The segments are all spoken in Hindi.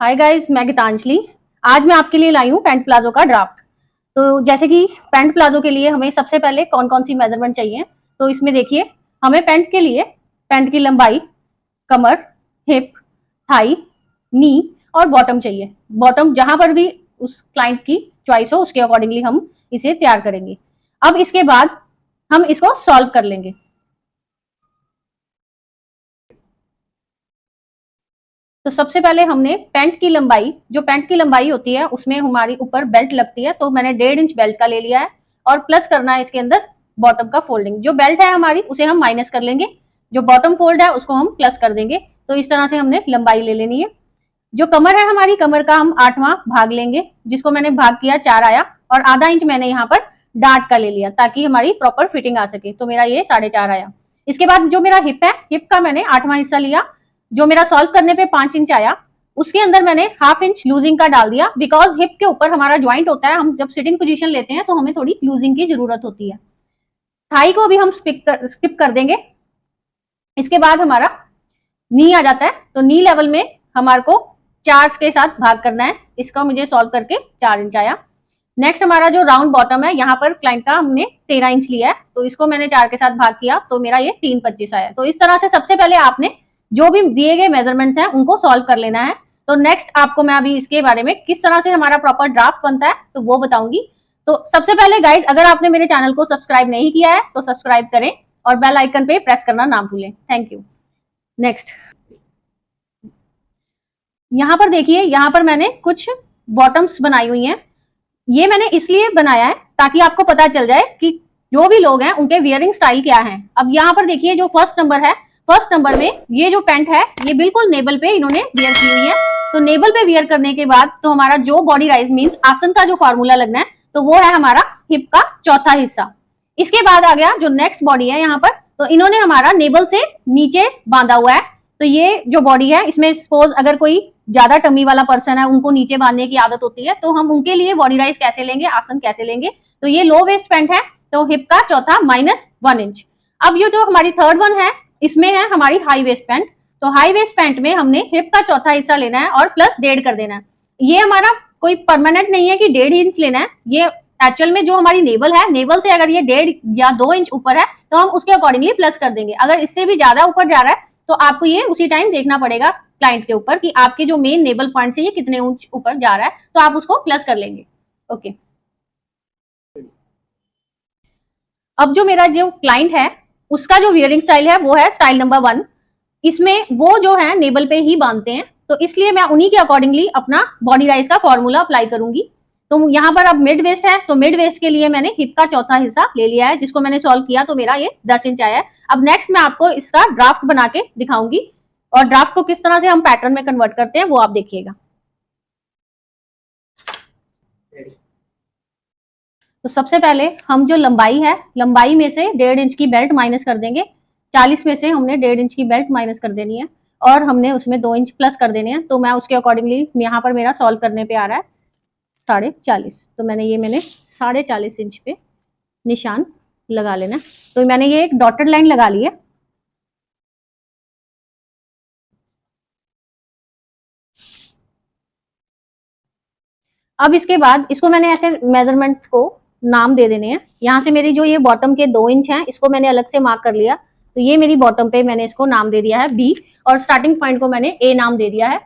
हाय गाइस, मैं गीतांजलि। आज मैं आपके लिए लाई हूँ पैंट प्लाजो का ड्राफ्ट। तो जैसे कि पैंट प्लाजो के लिए हमें सबसे पहले कौन कौन सी मेजरमेंट चाहिए, तो इसमें देखिए हमें पैंट के लिए पैंट की लंबाई, कमर, हिप, थाई, नी और बॉटम चाहिए। बॉटम जहां पर भी उस क्लाइंट की चॉइस हो उसके अकॉर्डिंगली हम इसे तैयार करेंगे। अब इसके बाद हम इसको सॉल्व कर लेंगे। तो सबसे पहले हमने पैंट की लंबाई, जो पैंट की लंबाई होती है उसमें हमारी ऊपर बेल्ट लगती है, तो मैंने 1.5 इंच बेल्ट का ले लिया है और प्लस करना है इसके अंदर बॉटम का फोल्डिंग। जो बेल्ट है हमारी उसे हम माइनस कर लेंगे, जो बॉटम फोल्ड है उसको हम प्लस कर देंगे। तो इस तरह से हमने लंबाई ले लेनी है। जो कमर है हमारी, कमर का हम 8वां भाग लेंगे, जिसको मैंने भाग किया 4 आया, और आधा इंच मैंने यहाँ पर डार्ट का ले लिया ताकि हमारी प्रॉपर फिटिंग आ सके। तो मेरा ये 4.5 आया। इसके बाद जो मेरा हिप है, हिप का मैंने 8वां हिस्सा लिया, जो मेरा सॉल्व करने पे 5 इंच आया। उसके अंदर मैंने हाफ इंच लूजिंग का डाल दिया, बिकॉज हिप के ऊपर हमारा ज्वाइंट होता है, हम जब सिटिंग पोजीशन लेते हैं तो हमें थोड़ी लूजिंग की जरूरत होती है। थाई को भी हम स्किप कर देंगे। इसके बाद हमारा नी आ जाता है, तो नी लेवल में हमारे को 4 के साथ भाग करना है। इसका मुझे सॉल्व करके 4 इंच आया। नेक्स्ट हमारा जो राउंड बॉटम है, यहाँ पर क्लाइंट का हमने 13 इंच लिया है, तो इसको मैंने 4 के साथ भाग किया, तो मेरा ये 3.25 आया। तो इस तरह से सबसे पहले आपने जो भी दिए गए मेजरमेंट्स हैं उनको सॉल्व कर लेना है। तो नेक्स्ट आपको मैं अभी इसके बारे में किस तरह से हमारा प्रॉपर ड्राफ्ट बनता है तो वो बताऊंगी। तो सबसे पहले गाइज, अगर आपने मेरे चैनल को सब्सक्राइब नहीं किया है तो सब्सक्राइब करें और बेल आइकन पे प्रेस करना ना भूलें। Thank you. नेक्स्ट यहाँ पर देखिए, यहाँ पर मैंने कुछ बॉटम्स बनाई हुई हैं। ये मैंने इसलिए बनाया है ताकि आपको पता चल जाए कि जो भी लोग हैं उनके वियरिंग स्टाइल क्या है। अब यहाँ पर देखिए, जो फर्स्ट नंबर है, फर्स्ट नंबर में ये जो पैंट है ये बिल्कुल नेबल पे इन्होंने वियर की हुई है। तो नेबल पे वियर करने के बाद तो हमारा जो बॉडी राइज मींस आसन का जो फॉर्मूला लगना है तो वो है हमारा हिप का चौथा हिस्सा। इसके बाद आ गया जो नेक्स्ट बॉडी है यहाँ पर, तो इन्होंने हमारा नेबल से नीचे बांधा हुआ है। तो ये जो बॉडी है इसमें सपोज अगर कोई ज्यादा टमी वाला पर्सन है, उनको नीचे बांधने की आदत होती है, तो हम उनके लिए बॉडी राइज कैसे लेंगे, आसन कैसे लेंगे। तो ये लो वेस्ट पैंट है, तो हिप का चौथा -1 इंच। अब ये जो हमारी थर्ड वन है, इसमें है हमारी हाई वेस्ट पैंट। तो हाई वेस्ट पैंट में हमने हिप का चौथा हिस्सा लेना है और प्लस 1.5 कर देना है। ये हमारा कोई परमानेंट नहीं है कि 1.5 इंच लेना है। ये एक्चुअल में जो हमारी नेबल है, नेबल से अगर ये 1.5 या 2 इंच ऊपर है तो हम उसके अकॉर्डिंगली प्लस कर देंगे। अगर इससे भी ज्यादा ऊपर जा रहा है तो आपको ये उसी टाइम देखना पड़ेगा क्लाइंट के ऊपर कि आपके जो मेन नेबल पॉइंट से ये कितने इंच ऊपर जा रहा है, तो आप उसको प्लस कर लेंगे। ओके। अब जो मेरा जो क्लाइंट है उसका जो वियरिंग स्टाइल है वो है स्टाइल नंबर 1। इसमें वो जो है नेबल पे ही बांधते हैं, तो इसलिए मैं उन्हीं के अकॉर्डिंगली अपना बॉडी राइज का फॉर्मूला अप्लाई करूंगी। तो यहाँ पर अब मिड वेस्ट है, तो मिड वेस्ट के लिए मैंने हिप का चौथा हिस्सा ले लिया है, जिसको मैंने सॉल्व किया तो मेरा ये 10 इंच आया है। अब नेक्स्ट मैं आपको इसका ड्राफ्ट बना के दिखाऊंगी, और ड्राफ्ट को किस तरह से हम पैटर्न में कन्वर्ट करते हैं वो आप देखिएगा। तो सबसे पहले हम जो लंबाई है, लंबाई में से 1.5 इंच की बेल्ट माइनस कर देंगे। 40 में से हमने 1.5 इंच की बेल्ट माइनस कर देनी है और हमने उसमें 2 इंच प्लस कर देने हैं। तो मैं उसके अकॉर्डिंगली यहाँ पर मेरा सॉल्व करने पे आ रहा है 40.5। तो मैंने 40.5 इंच पे निशान लगा लेना है। तो मैंने ये एक डॉटेड लाइन लगा ली है। अब इसके बाद इसको मैंने ऐसे मेजरमेंट को नाम दे देने हैं। यहाँ से मेरी जो ये बॉटम के 2 इंच हैं इसको मैंने अलग से मार्क कर लिया। तो ये मेरी बॉटम पे मैंने इसको नाम दे दिया है B, और स्टार्टिंग पॉइंट को मैंने A नाम दे दिया है।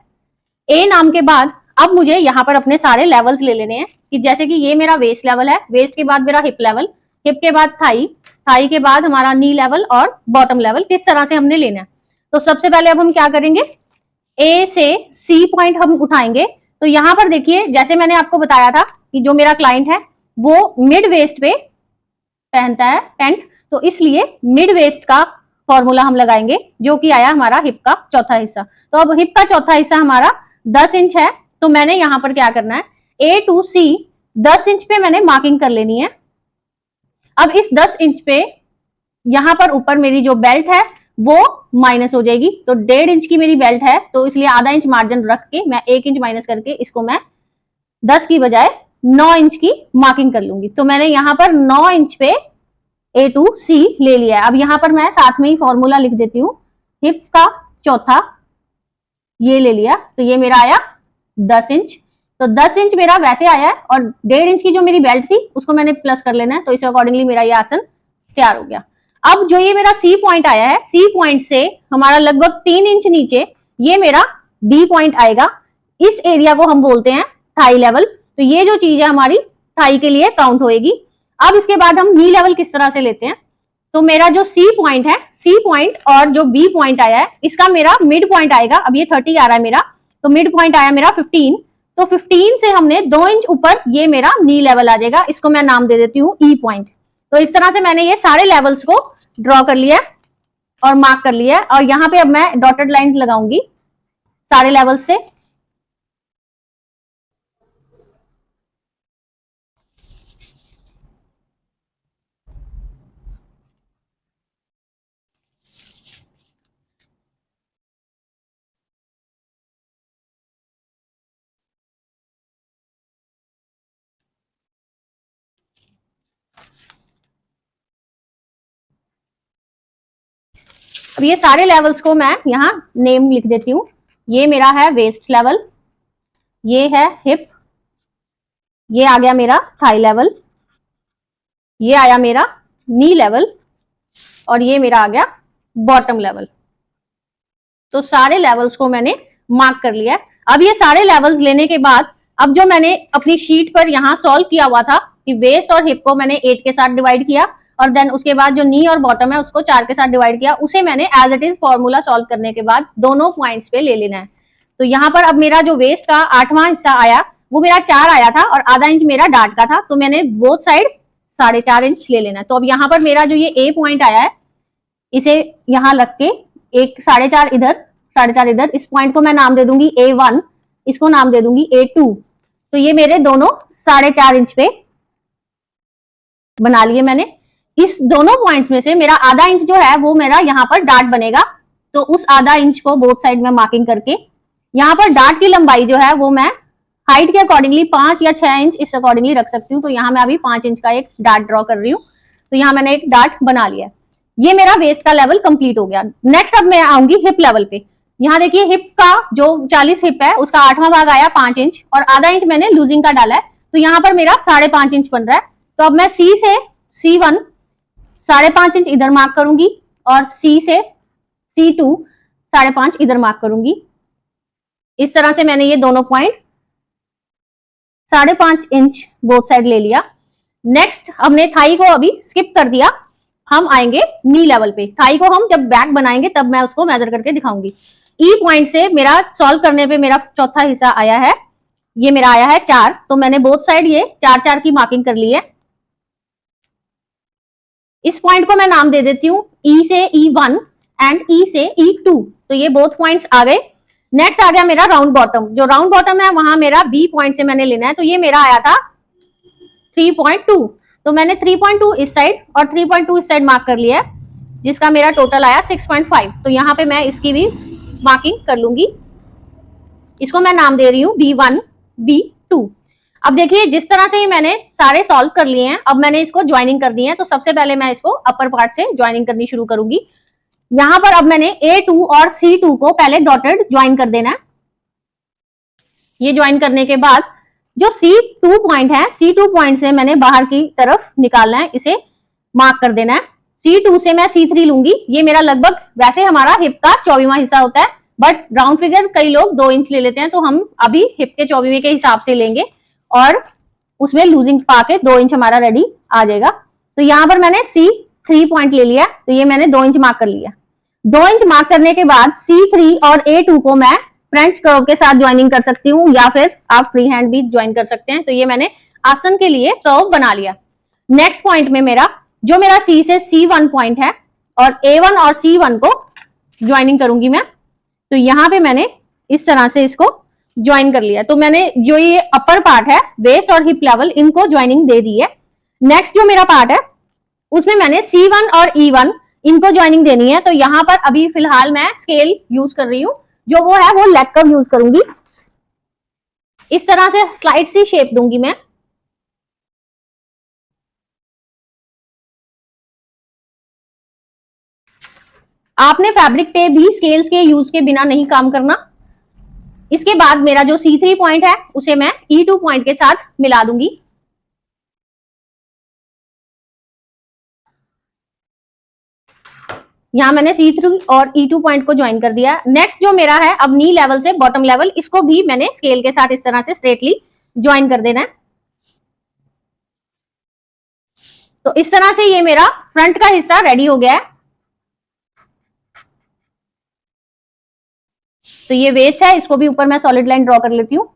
A नाम के बाद अब मुझे यहाँ पर अपने सारे लेवल्स ले लेने हैं, कि जैसे कि ये मेरा वेस्ट लेवल है, वेस्ट के बाद मेरा हिप लेवल, हिप के बाद थाई, थाई के बाद हमारा नी लेवल और बॉटम लेवल, किस तरह से हमने लेना है। तो सबसे पहले अब हम क्या करेंगे, A से C पॉइंट हम उठाएंगे। तो यहाँ पर देखिए, जैसे मैंने आपको बताया था कि जो मेरा क्लाइंट है वो मिड वेस्ट पे पहनता है पैंट, तो इसलिए मिड वेस्ट का फॉर्मूला हम लगाएंगे, जो कि आया हमारा हिप का चौथा हिस्सा। तो अब हिप का चौथा हिस्सा हमारा 10 इंच है, तो मैंने यहाँ पर क्या करना है, A to C 10 इंच पे मैंने मार्किंग कर लेनी है। अब इस 10 इंच पे यहाँ पर ऊपर मेरी जो बेल्ट है वो माइनस हो जाएगी। तो 1.5 इंच की मेरी बेल्ट है, तो इसलिए आधा इंच मार्जिन रख के मैं 1 इंच माइनस करके इसको मैं 10 की बजाय 9 इंच की मार्किंग कर लूंगी। तो मैंने यहाँ पर 9 इंच पे A to C ले लिया है। अब यहाँ पर मैं साथ में ही फॉर्मूला लिख देती हूँ, हिप का चौथा ये ले लिया, तो ये मेरा आया 10 इंच। तो 10 इंच मेरा वैसे आया है और 1.5 इंच की जो मेरी बेल्ट थी उसको मैंने प्लस कर लेना है, तो इस अकॉर्डिंगली मेरा ये आसन तैयार हो गया। अब जो ये मेरा सी पॉइंट आया है, सी पॉइंट से हमारा लगभग 3 इंच नीचे ये मेरा डी पॉइंट आएगा। इस एरिया को हम बोलते हैं थाई लेवल। तो ये जो चीज है हमारी थाई के लिए काउंट होएगी। अब इसके बाद हम नी लेवल किस तरह से लेते हैं, तो मेरा जो सी पॉइंट है, सी पॉइंट और जो बी पॉइंट आया है इसका मेरा मिड पॉइंट आएगा। अब ये 30 आ रहा है मेरा, तो मिड पॉइंट आया मेरा 15। तो 15 से हमने 2 इंच ऊपर ये मेरा नी लेवल आ जाएगा। इसको मैं नाम दे देती हूँ ई पॉइंट। तो इस तरह से मैंने ये सारे लेवल्स को ड्रॉ कर लिया और मार्क कर लिया, और यहाँ पे अब मैं डॉटेड लाइंस लगाऊंगी सारे लेवल्स से। अब ये सारे लेवल्स को मैं यहाँ नेम लिख देती हूँ। ये मेरा है वेस्ट लेवल, ये है हिप, ये आ गया मेरा थाई लेवल, ये आया मेरा नी लेवल, और ये मेरा आ गया बॉटम लेवल। तो सारे लेवल्स को मैंने मार्क कर लिया। अब ये सारे लेवल्स लेने के बाद अब जो मैंने अपनी शीट पर यहाँ सॉल्व किया हुआ था कि वेस्ट और हिप को मैंने 8 के साथ डिवाइड किया, और देन उसके बाद जो नी और बॉटम है उसको 4 के साथ डिवाइड किया, उसे मैंने as it is formula solve करने के बाद दोनों पॉइंट्स पे ले लेना है। तो यहाँ पर अब मेरा जो वेस्ट का 8वां हिस्सा आया वो मेरा 4 आया था और आधा इंच मेरा डार्ट का था, तो मैंने बोथ साइड 4.5 इंच ले लेना है। तो अब यहाँ पर मेरा जो ये ए पॉइंट आया है इसे यहाँ रख के एक 4.5 इधर, 4.5 इधर, इस पॉइंट को मैं नाम दे दूंगी A1, इसको नाम दे दूंगी A2। तो ये मेरे दोनों 4.5 इंच पे बना लिए मैंने। इस दोनों पॉइंट्स में से मेरा आधा इंच जो है वो मेरा यहाँ पर डार्ट बनेगा। तो उस आधा इंच को बोथ साइड में मार्किंग करके यहाँ पर डार्ट की लंबाई जो है वो मैं हाइट के अकॉर्डिंगली 5 या 6 इंच इस अकॉर्डिंगली रख सकती हूँ। तो यहाँ मैं अभी 5 इंच का एक डार्ट ड्रॉ कर रही हूँ। तो यहाँ मैंने एक डार्ट बना लिया। ये मेरा वेस्ट का लेवल कंप्लीट हो गया। नेक्स्ट अब मैं आऊंगी हिप लेवल पे। यहाँ देखिए हिप का जो 40 हिप है उसका 8वां भाग आया 5 इंच और आधा इंच मैंने लूजिंग का डाला है। तो यहाँ पर मेरा 5.5 इंच बन रहा है। तो अब मैं सी से C1 5.5 इंच इधर मार्क करूंगी और सी से C2 5.5 इधर मार्क करूंगी। इस तरह से मैंने ये दोनों पॉइंट 5.5 इंच बोथ साइड ले लिया। नेक्स्ट हमने थाई को अभी स्किप कर दिया, हम आएंगे नी लेवल पे। थाई को हम जब बैक बनाएंगे तब मैं उसको मेजर करके दिखाऊंगी। ई पॉइंट से मेरा सॉल्व करने पे मेरा चौथा हिस्सा आया है, ये मेरा आया है 4। तो मैंने बोथ साइड ये 4-4 की मार्किंग कर ली है। इस पॉइंट को मैं नाम दे देती हूँ ई से E1 एंड ई से E2। तो ये बोथ पॉइंट्स आ गए। नेक्स्ट आ गया मेरा राउंड बॉटम। जो राउंड बॉटम है वहां मेरा बी पॉइंट से मैंने लेना है। तो ये मेरा आया था 3.2। तो मैंने 3.2 इस साइड और 3.2 इस साइड मार्क कर लिया है, जिसका मेरा टोटल आया 6.5। तो यहाँ पे मैं इसकी भी मार्किंग कर लूंगी। इसको मैं नाम दे रही हूँ B1 B2। अब देखिए जिस तरह से ही मैंने सारे सॉल्व कर लिए हैं, अब मैंने इसको ज्वाइनिंग कर दी है। तो सबसे पहले मैं इसको अपर पार्ट से ज्वाइनिंग करनी शुरू करूंगी। यहाँ पर अब मैंने A2 और C2 को पहले डॉटेड ज्वाइन कर देना है। ये ज्वाइन करने के बाद जो C2 पॉइंट है, C2 पॉइंट से मैंने बाहर की तरफ निकालना है, इसे मार्क कर देना है। C2 से मैं C3 लूंगी। ये मेरा लगभग, वैसे हमारा हिप का 24वां हिस्सा होता है, बट राउंड फिगर कई लोग 2 इंच ले लेते हैं, तो हम अभी हिप के 24वें के हिसाब से लेंगे और उसमें लूजिंग पा के 2 इंच हमारा रेडी आ जाएगा। तो यहाँ पर मैंने C3 पॉइंट ले लिया। तो ये मैंने 2 इंच मार्क कर लिया। 2 इंच मार्क करने के बाद C3 और A2 को मैं फ्रेंच कर्व के साथ ज्वाइनिंग कर सकती हूँ, या फिर आप फ्री हैंड भी ज्वाइन कर सकते हैं। तो ये मैंने आसन के लिए कर्व बना लिया। नेक्स्ट पॉइंट में मेरा जो मेरा C से C1 पॉइंट है और A1 और C1 को ज्वाइनिंग करूंगी मैं। तो यहाँ पे मैंने इस तरह से इसको ज्वाइन कर लिया। तो मैंने जो ये अपर पार्ट है, वेस्ट और हिप लेवल, इनको ज्वाइनिंग दे दी है। नेक्स्ट जो मेरा पार्ट है उसमें मैंने C1 और E1 इनको ज्वाइनिंग देनी है। तो यहाँ पर अभी फिलहाल मैं स्केल यूज कर रही हूँ, जो वो है वो लेग कर्व यूज करूंगी। इस तरह से स्लाइड सी शेप दूंगी मैं। आपने फैब्रिक पे भी स्केल्स के यूज के बिना नहीं काम करना। इसके बाद मेरा जो C3 पॉइंट है उसे मैं E2 पॉइंट के साथ मिला दूंगी। यहां मैंने C3 और E2 पॉइंट को ज्वाइन कर दिया। नेक्स्ट जो मेरा है अब नी लेवल से बॉटम लेवल, इसको भी मैंने स्केल के साथ इस तरह से स्ट्रेटली ज्वाइन कर देना है। तो इस तरह से ये मेरा फ्रंट का हिस्सा रेडी हो गया है। तो ये वेस्ट है, इसको भी ऊपर मैं सॉलिड लाइन ड्रॉ कर लेती हूँ।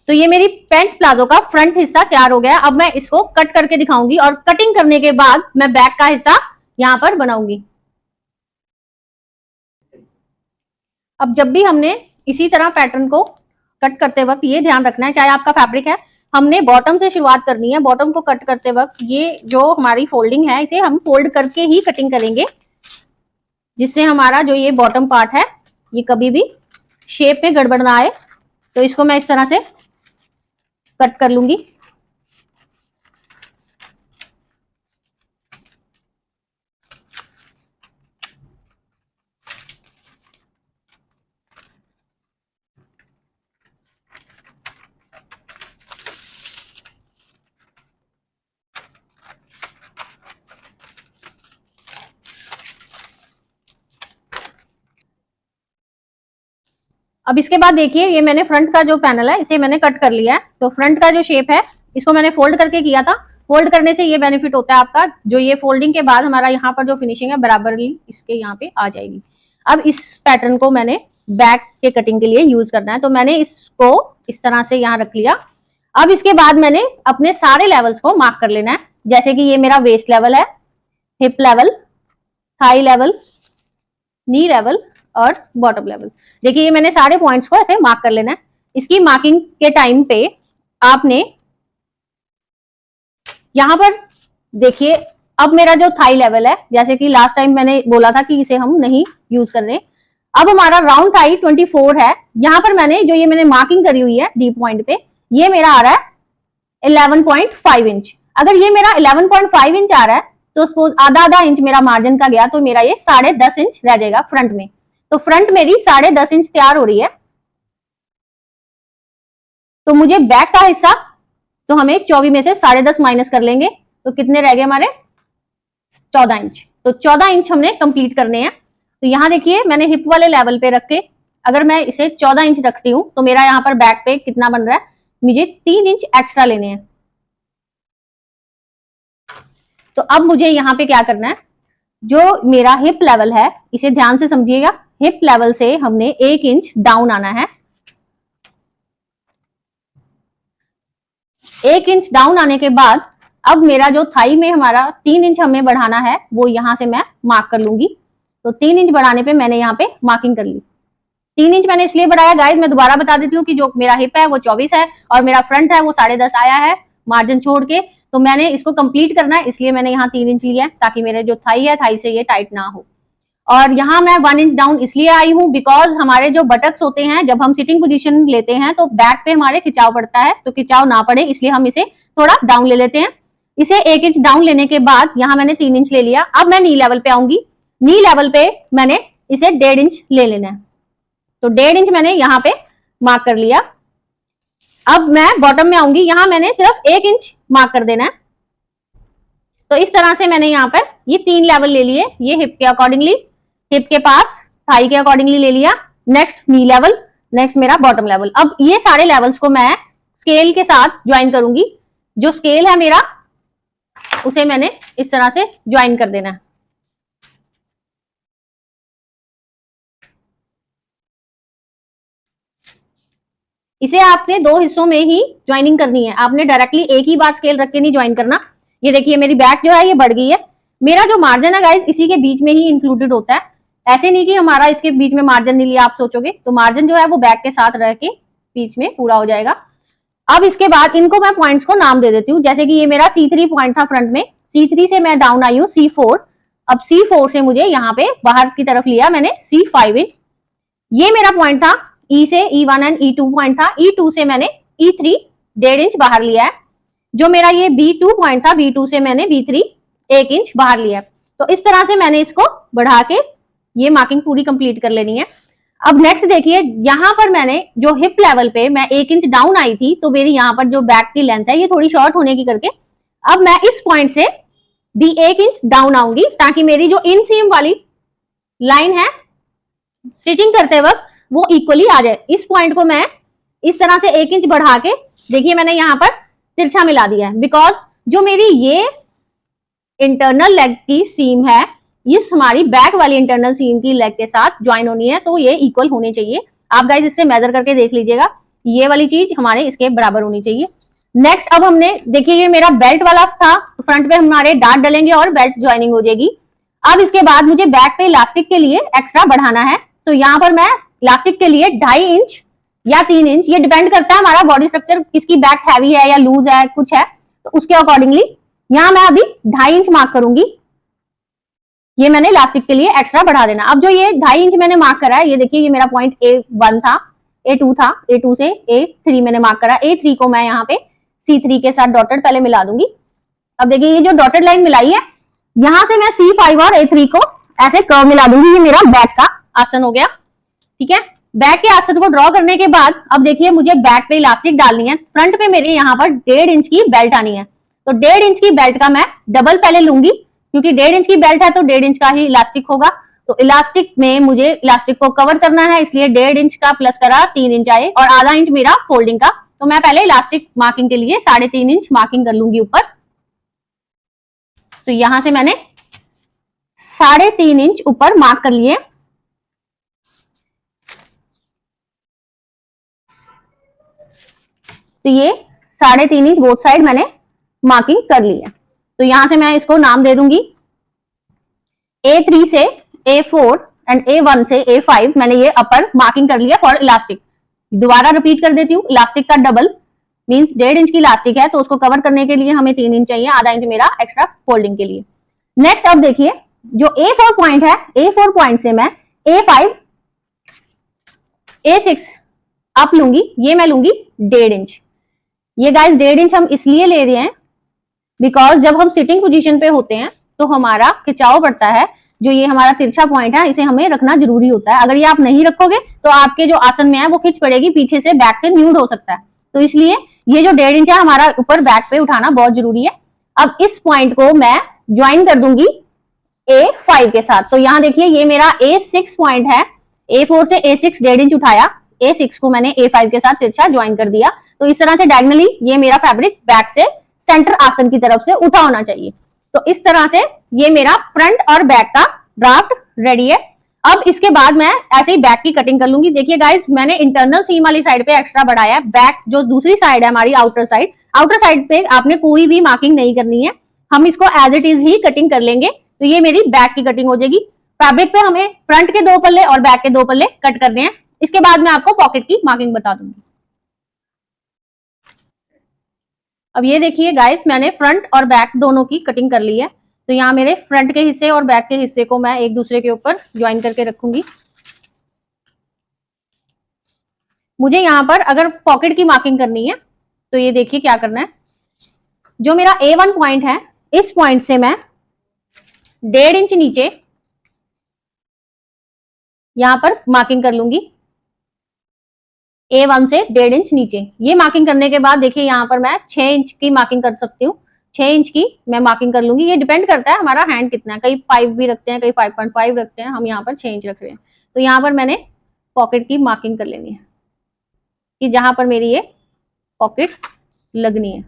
तो ये मेरी पैंट प्लाजो का फ्रंट हिस्सा तैयार हो गया। अब मैं इसको कट करके दिखाऊंगी और कटिंग करने के बाद मैं बैक का हिस्सा यहां पर बनाऊंगी। अब जब भी हमने इसी तरह पैटर्न को कट करते वक्त ये ध्यान रखना है, चाहे आपका फैब्रिक है, हमने बॉटम से शुरुआत करनी है। बॉटम को कट करते वक्त ये जो हमारी फोल्डिंग है इसे हम फोल्ड करके ही कटिंग करेंगे, जिससे हमारा जो ये बॉटम पार्ट है ये कभी भी शेप में गड़बड़ ना आए। तो इसको मैं इस तरह से कट कर लूंगी। अब इसके बाद देखिए ये मैंने फ्रंट का जो पैनल है इसे मैंने कट कर लिया है। तो फ्रंट का जो शेप है इसको मैंने फोल्ड करके किया था। फोल्ड करने से ये बेनिफिट होता है आपका, जो ये फोल्डिंग के बाद हमारा यहाँ पर जो फिनिशिंग है बराबरली इसके यहाँ पे आ जाएगी। अब इस पैटर्न को मैंने बैक के कटिंग के लिए यूज करना है, तो मैंने इसको इस तरह से यहाँ रख लिया। अब इसके बाद मैंने अपने सारे लेवल्स को मार्क कर लेना है, जैसे कि ये मेरा वेस्ट लेवल है, हिप लेवल, थाई लेवल, नी लेवल और बॉटम लेवल। देखिए ये मैंने सारे पॉइंट्स को ऐसे मार्क कर लेना है। इसकी मार्किंग के टाइम पे आपने यहां पर देखिए अब मेरा जो थाई लेवल है, जैसे कि लास्ट टाइम मैंने बोला था कि इसे हम नहीं यूज कर रहे, अब हमारा राउंड थाई 24 है। यहां पर मैंने जो ये मैंने मार्किंग करी हुई है डी पॉइंट पे, ये मेरा आ रहा है 11.5 इंच। अगर ये मेरा 11.5 इंच आ रहा है तो सपोज आधा इंच मेरा मार्जिन का गया, तो मेरा ये 10.5 इंच रह जाएगा फ्रंट में। तो फ्रंट मेरी 10.5 इंच तैयार हो रही है। तो मुझे बैक का हिस्सा, तो हमें 24 में से 10.5 माइनस कर लेंगे, तो कितने रह गए हमारे 14 इंच। तो 14 इंच हमने कंप्लीट करने हैं। तो यहां देखिए मैंने हिप वाले लेवल पे रख के अगर मैं इसे 14 इंच रखती हूं तो मेरा यहां पर बैक पे कितना बन रहा है, मुझे 3 इंच एक्स्ट्रा लेने हैं। तो अब मुझे यहां पे क्या करना है, जो मेरा हिप लेवल है इसे ध्यान से समझिएगा। हिप लेवल से हमने 1 इंच डाउन आना है। 1 इंच डाउन आने के बाद अब मेरा जो थाई में हमारा 3 इंच हमें बढ़ाना है वो यहां से मैं मार्क कर लूंगी। तो 3 इंच बढ़ाने पे मैंने यहाँ पे मार्किंग कर ली। 3 इंच मैंने इसलिए बढ़ाया गाइस, मैं दोबारा बता देती हूँ कि जो मेरा हिप है वो 24 है और मेरा फ्रंट है वो 10.5 आया है मार्जिन छोड़ के। तो मैंने इसको कंप्लीट करना है, इसलिए मैंने यहाँ 3 इंच लिया है, ताकि मेरे जो थाई है थाई से ये टाइट ना हो। और यहाँ मैं 1 इंच डाउन इसलिए आई हूँ बिकॉज हमारे जो बटक्स होते हैं जब हम सिटिंग पोजीशन लेते हैं तो बैक पे हमारे खिंचाव पड़ता है, तो खिंचाव ना पड़े इसलिए हम इसे थोड़ा डाउन ले लेते हैं। इसे 1 इंच डाउन लेने के बाद यहाँ मैंने 3 इंच ले लिया। अब मैं नी लेवल पे आऊंगी। नी लेवल पे मैंने इसे 1.5 इंच ले लेना है। तो 1.5 इंच मैंने यहाँ पे मार्क कर लिया। अब मैं बॉटम में आऊंगी, यहाँ मैंने सिर्फ 1 इंच मार्क कर देना है। तो इस तरह से मैंने यहाँ पर ये 3 लेवल ले लिए, ये हिप के अकॉर्डिंगली, हिप के पास थाई के अकॉर्डिंगली ले लिया। नेक्स्ट नी लेवल, नेक्स्ट मेरा बॉटम लेवल। अब ये सारे लेवल्स को मैं स्केल के साथ ज्वाइन करूंगी। जो स्केल है मेरा उसे मैंने इस तरह से ज्वाइन कर देना है। इसे आपने 2 हिस्सों में ही ज्वाइनिंग करनी है, आपने डायरेक्टली एक ही बार स्केल रख के नहीं ज्वाइन करना। ये देखिए मेरी बैक जो है ये बढ़ गई है। मेरा जो मार्जिन है गाइस इसी के बीच में ही इंक्लूडेड होता है, ऐसे नहीं कि हमारा इसके बीच में मार्जिन नहीं लिया आप सोचोगे। तो मार्जिन जो है वो बैक के साथ रह के बीच में पूरा हो जाएगा। अब इसके बाद इनको मैं पॉइंट्स को नाम दे देती हूँ, जैसे कि ये मेरा C3 पॉइंट था फ्रंट में, C3 से मैं डाउन आई हूँ C4। अब C4 से मुझे यहाँ पे बाहर की तरफ लिया मैंने C5 इंच। ये मेरा पॉइंट था E से E1 एंड E2 पॉइंट था। E2 से मैंने E3 1.5 इंच बाहर लिया है। जो मेरा ये B2 पॉइंट था, B2 से मैंने B3 1 इंच बाहर लिया है। तो इस तरह से मैंने इसको बढ़ा के ये मार्किंग पूरी कंप्लीट कर लेनी है। अब नेक्स्ट देखिए, यहाँ पर मैंने जो हिप लेवल पे मैं 1 इंच डाउन आई थी, तो मेरी यहाँ पर जो बैक की लेंथ है ये थोड़ी शॉर्ट होने की करके अब मैं इस पॉइंट से भी 1 इंच डाउन आऊंगी, ताकि मेरी जो इनसीम वाली लाइन है स्टिचिंग करते वक्त वो इक्वली आ जाए। इस पॉइंट को मैं इस तरह से 1 इंच बढ़ा के, देखिए मैंने यहाँ पर तिरछा मिला दिया है, बिकॉज जो मेरी ये इंटरनल लेग की सीम है इस हमारी बैक वाली इंटरनल सीम की लेग के साथ ज्वाइन होनी है, तो ये इक्वल होने चाहिए। आप गाइस इससे मेजर करके देख लीजिएगा, ये वाली चीज हमारे इसके बराबर होनी चाहिए। नेक्स्ट अब हमने देखिए ये मेरा बेल्ट वाला था, तो फ्रंट पे हमारे डार्ट डलेंगे और बेल्ट ज्वाइनिंग हो जाएगी। अब इसके बाद मुझे बैक पे इलास्टिक के लिए एक्स्ट्रा बढ़ाना है, तो यहाँ पर मैं इलास्टिक के लिए 2.5 इंच या 3 इंच, ये डिपेंड करता है हमारा बॉडी स्ट्रक्चर, किसकी बैक हैवी है या लूज है कुछ है, तो उसके अकॉर्डिंगली यहाँ मैं अभी 2.5 इंच मार्क करूंगी। ये मैंने इलास्टिक के लिए एक्स्ट्रा बढ़ा देना। अब जो ये 2.5 इंच मैंने मार्क करा है, ये देखिए ये मेरा पॉइंट A1 था, A2 था, A2 से A3 मैंने मार्क करा। A3 को मैं यहाँ पे C3 के साथ डॉटेड पहले मिला दूंगी। अब देखिए ये जो डॉटेड लाइन मिलाई है, यहां से मैं C5 और A3 को ऐसे कर्व मिला दूंगी। ये मेरा बैक का आसन हो गया, ठीक है। बैक के आसन को ड्रॉ करने के बाद अब देखिए मुझे बैक पे इलास्टिक डालनी है। फ्रंट पे मेरे यहाँ पर 1.5 इंच की बेल्ट आनी है, तो 1.5 इंच की बेल्ट का मैं डबल पहले लूंगी, क्योंकि 1.5 इंच की बेल्ट है तो 1.5 इंच का ही इलास्टिक होगा। तो इलास्टिक में मुझे इलास्टिक को कवर करना है, इसलिए 1.5 इंच का प्लस करा 3 इंच आए और आधा इंच मेरा फोल्डिंग का। तो मैं पहले इलास्टिक मार्किंग के लिए 3.5 इंच मार्किंग कर लूंगी ऊपर। तो यहां से मैंने 3.5 इंच ऊपर मार्क कर लिए। तो ये 3.5 इंच बोथ साइड मैंने मार्किंग कर ली है। तो यहां से मैं इसको नाम दे दूंगी A3 से A4 एंड A1 से A5 मैंने ये अपर मार्किंग कर लिया फॉर इलास्टिक। दोबारा रिपीट कर देती हूँ, इलास्टिक का डबल मींस 1.5 इंच की इलास्टिक है, तो उसको कवर करने के लिए हमें 3 इंच चाहिए, आधा इंच मेरा एक्स्ट्रा फोल्डिंग के लिए। नेक्स्ट अब देखिए जो A4 पॉइंट है, A4 पॉइंट से मैं A5 A6 अप लूंगी, ये मैं लूंगी 1.5 इंच। ये गाइस 1.5 इंच हम इसलिए ले रहे हैं बिकॉज जब हम सिटिंग पोजीशन पे होते हैं तो हमारा खिंचाव बढ़ता है। जो ये हमारा तिरछा पॉइंट है इसे हमें रखना जरूरी होता है, अगर ये आप नहीं रखोगे तो आपके जो आसन में है वो खिंच पड़ेगी, पीछे से बैक से न्यूड हो सकता है। तो इसलिए ये जो 1.5 इंच है हमारा ऊपर बैक पे उठाना बहुत जरूरी है। अब इस पॉइंट को मैं ज्वाइन कर दूंगी A5 के साथ। तो यहाँ देखिए ये मेरा A6 पॉइंट है, A4 से A6 1.5 इंच उठाया, A6 को मैंने A5 के साथ तिरछा ज्वाइन कर दिया। तो इस तरह से डायगनली ये मेरा फैब्रिक बैक से सेंटर आसन की तरफ से उठा होना चाहिए। तो इस तरह से ये मेरा फ्रंट और बैक का ड्राफ्ट रेडी है। अब इसके बाद मैं ऐसे ही बैक की कटिंग कर लूंगी। देखिए गाइस मैंने इंटरनल सीम वाली साइड पे एक्स्ट्रा बढ़ाया है, बैक जो दूसरी साइड है हमारी आउटर साइड पे आपने कोई भी मार्किंग नहीं करनी है, हम इसको एज इट इज ही कटिंग कर लेंगे। तो ये मेरी बैक की कटिंग हो जाएगी। फैब्रिक पे हमें फ्रंट के 2 पल्ले और बैक के 2 पल्ले कट करने हैं। इसके बाद मैं आपको पॉकेट की मार्किंग बता दूंगी। अब ये देखिए गाइस मैंने फ्रंट और बैक दोनों की कटिंग कर ली है। तो यहाँ मेरे फ्रंट के हिस्से और बैक के हिस्से को मैं एक दूसरे के ऊपर ज्वाइन करके रखूंगी। मुझे यहाँ पर अगर पॉकेट की मार्किंग करनी है तो ये देखिए क्या करना है, जो मेरा A1 पॉइंट है इस पॉइंट से मैं 1.5 इंच नीचे यहाँ पर मार्किंग कर लूंगी, A1 से 1.5 इंच नीचे। ये मार्किंग करने के बाद देखिए यहाँ पर मैं 6 इंच की मार्किंग कर सकती हूँ, 6 इंच की मैं मार्किंग कर लूंगी। ये डिपेंड करता है हमारा हैंड कितना है, कई 5 भी रखते हैं, कई 5.5 रखते हैं, हम यहाँ पर 6 इंच रख रहे हैं। तो यहाँ पर मैंने पॉकेट की मार्किंग कर लेनी है कि जहां पर मेरी ये पॉकेट लगनी है।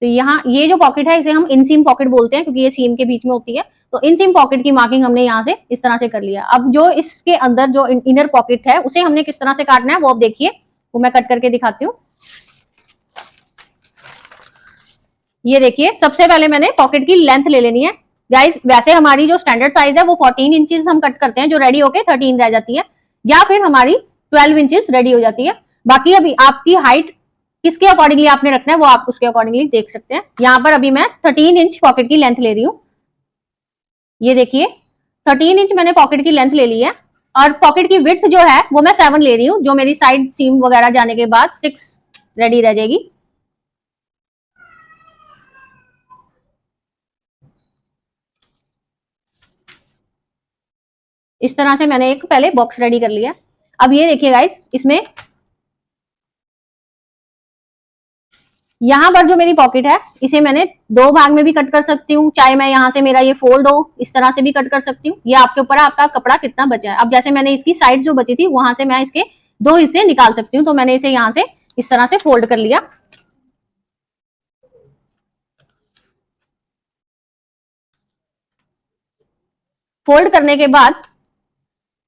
तो यहाँ ये जो पॉकेट है इसे हम इनसीम पॉकेट बोलते हैं, क्योंकि ये सीम के बीच में होती है। तो इनसीम पॉकेट की मार्किंग हमने यहाँ से इस तरह से कर लिया। अब जो इसके अंदर जो इनर पॉकेट है उसे हमने किस तरह से काटना है वो अब देखिए, वो मैं कट करके दिखाती हूँ। ये देखिए सबसे पहले मैंने पॉकेट की लेंथ ले लेनी है। गाइस वैसे हमारी जो स्टैंडर्ड साइज है वो 14 इंचेस हम कट करते हैं, जो रेडी होके 13 रह जाती है, या फिर हमारी 12 इंचेस रेडी हो जाती है। बाकी अभी आपकी हाइट किसके अकॉर्डिंगली आपने रखना है वो आप उसके अकॉर्डिंगली देख सकते हैं। यहाँ पर अभी मैं 13 इंच पॉकेट की लेंथ ले रही हूँ। ये देखिए 13 इंच मैंने पॉकेट की लेंथ ले ली है, और पॉकेट की विड्थ जो है वो मैं 7 ले रही हूँ, जो मेरी साइड सीम वगैरह जाने के बाद 6 रेडी रह जाएगी। इस तरह से मैंने एक पहले बॉक्स रेडी कर लिया। अब ये देखिए गाइस, इसमें यहाँ पर जो मेरी पॉकेट है इसे मैंने 2 भाग में भी कट कर सकती हूँ, चाहे मैं यहाँ से मेरा ये फोल्ड हो इस तरह से भी कट कर सकती हूँ। ये आपके ऊपर है, आपका कपड़ा कितना बचा है। अब जैसे मैंने इसकी साइड जो बची थी वहां से मैं इसके 2 हिस्से निकाल सकती हूँ, तो मैंने इसे यहाँ से इस तरह से फोल्ड कर लिया। फोल्ड करने के बाद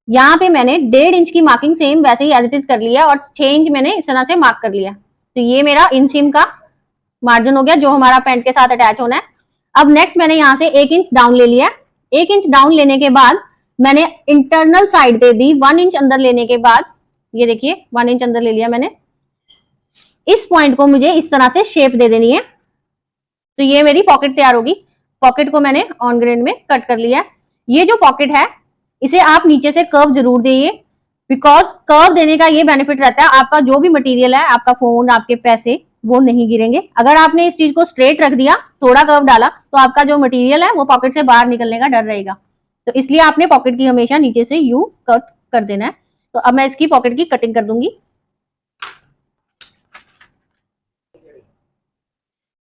यहाँ पे मैंने 1.5 इंच की मार्किंग सेम वैसे ही एज इट इज कर लिया और 6 इंच मैंने इस तरह से मार्क कर लिया। तो ये मेरा इंसीम का मार्जिन हो गया जो हमारा पैंट के साथ अटैच होना है। अब नेक्स्ट मैंने यहाँ से 1 इंच डाउन ले लिया। 1 इंच डाउन लेने के बाद मैंने इंटरनल साइड पे भी 1 इंच अंदर लेने के बाद, ये देखिए 1 इंच अंदर ले लिया मैंने। इस पॉइंट को मुझे इस तरह से शेप दे देनी है। तो ये मेरी पॉकेट तैयार होगी। पॉकेट को मैंने ऑन ग्रेड में कट कर लिया। ये जो पॉकेट है इसे आप नीचे से कर्व जरूर दीजिए, बिकॉज कर्व देने का ये बेनिफिट रहता है, आपका जो भी मटेरियल है, आपका फोन, आपके पैसे, वो नहीं गिरेंगे। अगर आपने इस चीज को स्ट्रेट रख दिया, थोड़ा कर्व डाला, तो आपका जो मटेरियल है वो पॉकेट से बाहर निकलने का डर रहेगा। तो इसलिए आपने पॉकेट की हमेशा नीचे से यू कट कर देना है। तो अब मैं इसकी पॉकेट की कटिंग कर दूंगी।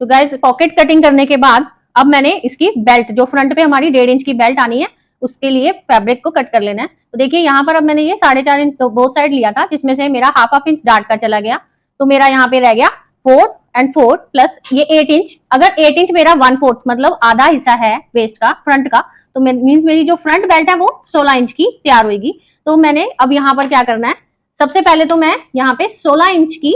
तो गाइस, पॉकेट कटिंग करने के बाद अब मैंने इसकी बेल्ट, जो फ्रंट पे हमारी 1.5 इंच की बेल्ट आनी है, उसके लिए फैब्रिक को कट कर लेना है। तो देखिए यहाँ पर अब मैंने ये 4.5 इंच तो बोथ साइड लिया था, जिसमें से मेरा हाफ इंच डार्ट का चला गया। तो मेरा यहाँ पे रह गया 4 और 4 प्लस ये 8 इंच। अगर 8 इंच मेरा 1/4 मतलब आधा हिस्सा है वेस्ट का, फ्रंट का, तो मीन्स मेरी जो फ्रंट बेल्ट है वो 16 इंच की तैयार होगी। तो मैंने अब यहाँ पर क्या करना है, सबसे पहले तो मैं यहाँ पे 16 इंच की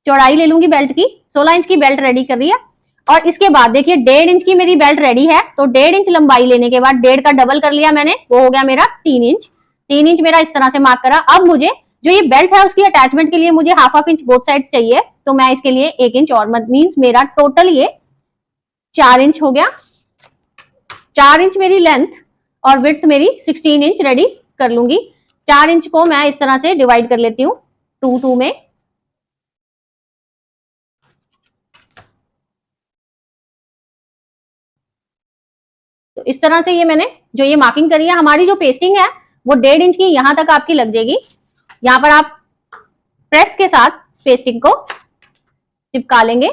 चौड़ाई ले लूंगी बेल्ट की। 16 इंच की बेल्ट रेडी कर रही है। और इसके बाद देखिए 1.5 इंच की मेरी बेल्ट रेडी है। तो 1.5 इंच लंबाई लेने के बाद 1.5 का डबल कर लिया मैंने, वो हो गया मेरा 3 इंच। 3 इंच मेरा इस तरह से मार्क करा। अब मुझे जो ये बेल्ट है उसकी अटैचमेंट के लिए मुझे हाफ इंच बोथ साइड चाहिए। तो मैं इसके लिए 1 इंच और मीन्स मेरा टोटल ये 4 इंच हो गया। 4 इंच मेरी लेंथ और विड्थ मेरी 16 इंच रेडी कर लूंगी। 4 इंच को मैं इस तरह से डिवाइड कर लेती हूँ 2 में। तो इस तरह से ये मैंने जो ये मार्किंग करी है, हमारी जो पेस्टिंग है वो 1.5 इंच की यहां तक आपकी लग जाएगी। यहां पर आप प्रेस के साथ पेस्टिंग को चिपका लेंगे।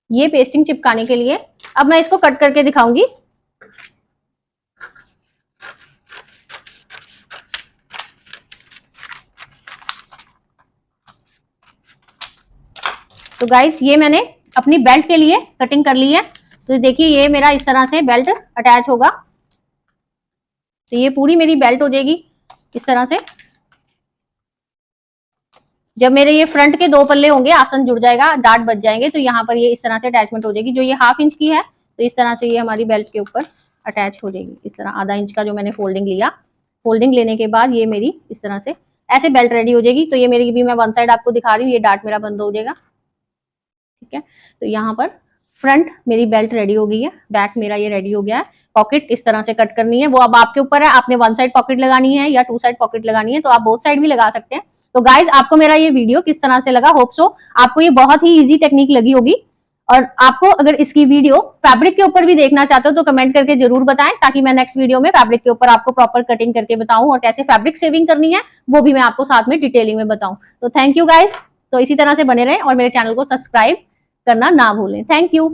ये पेस्टिंग चिपकाने के लिए अब मैं इसको कट करके दिखाऊंगी। तो गाइस, ये मैंने अपनी बेल्ट के लिए कटिंग कर ली है। तो देखिए ये मेरा इस तरह से बेल्ट अटैच होगा। तो ये पूरी मेरी बेल्ट हो जाएगी इस तरह से। जब मेरे ये फ्रंट के 2 पल्ले होंगे, आसन जुड़ जाएगा, डार्ट बच जाएंगे, तो यहाँ पर ये इस तरह से अटैचमेंट हो जाएगी। जो ये हाफ इंच की है तो इस तरह से ये हमारी बेल्ट के ऊपर अटैच हो जाएगी। इस तरह आधा इंच का जो मैंने फोल्डिंग लिया, फोल्डिंग लेने के बाद ये मेरी इस तरह से ऐसे बेल्ट रेडी हो जाएगी। तो ये मेरी भी मैं 1 साइड आपको दिखा रही हूँ, ये डार्ट मेरा बंद हो जाएगा। ठीक है, तो यहाँ पर फ्रंट मेरी बेल्ट रेडी हो गई है, बैक मेरा ये रेडी हो गया है। पॉकेट इस तरह से कट करनी है, वो अब आपके ऊपर है, आपने 1 साइड पॉकेट लगानी है या 2 साइड पॉकेट लगानी है, तो आप बोथ साइड भी लगा सकते हैं। तो गाइज, आपको मेरा ये वीडियो किस तरह से लगा, होप सो आपको ये बहुत ही इजी टेक्निक लगी होगी। और आपको अगर इसकी वीडियो फैब्रिक के ऊपर भी देखना चाहते हो तो कमेंट करके जरूर बताएं, ताकि मैं नेक्स्ट वीडियो में फैब्रिक के ऊपर आपको प्रॉपर कटिंग करके बताऊं और कैसे फैब्रिक सेविंग करनी है वो भी मैं आपको साथ में डिटेलिंग में बताऊं। तो थैंक यू गाइज। तो इसी तरह से बने रहें और मेरे चैनल को सब्सक्राइब करना ना भूलें। Thank you.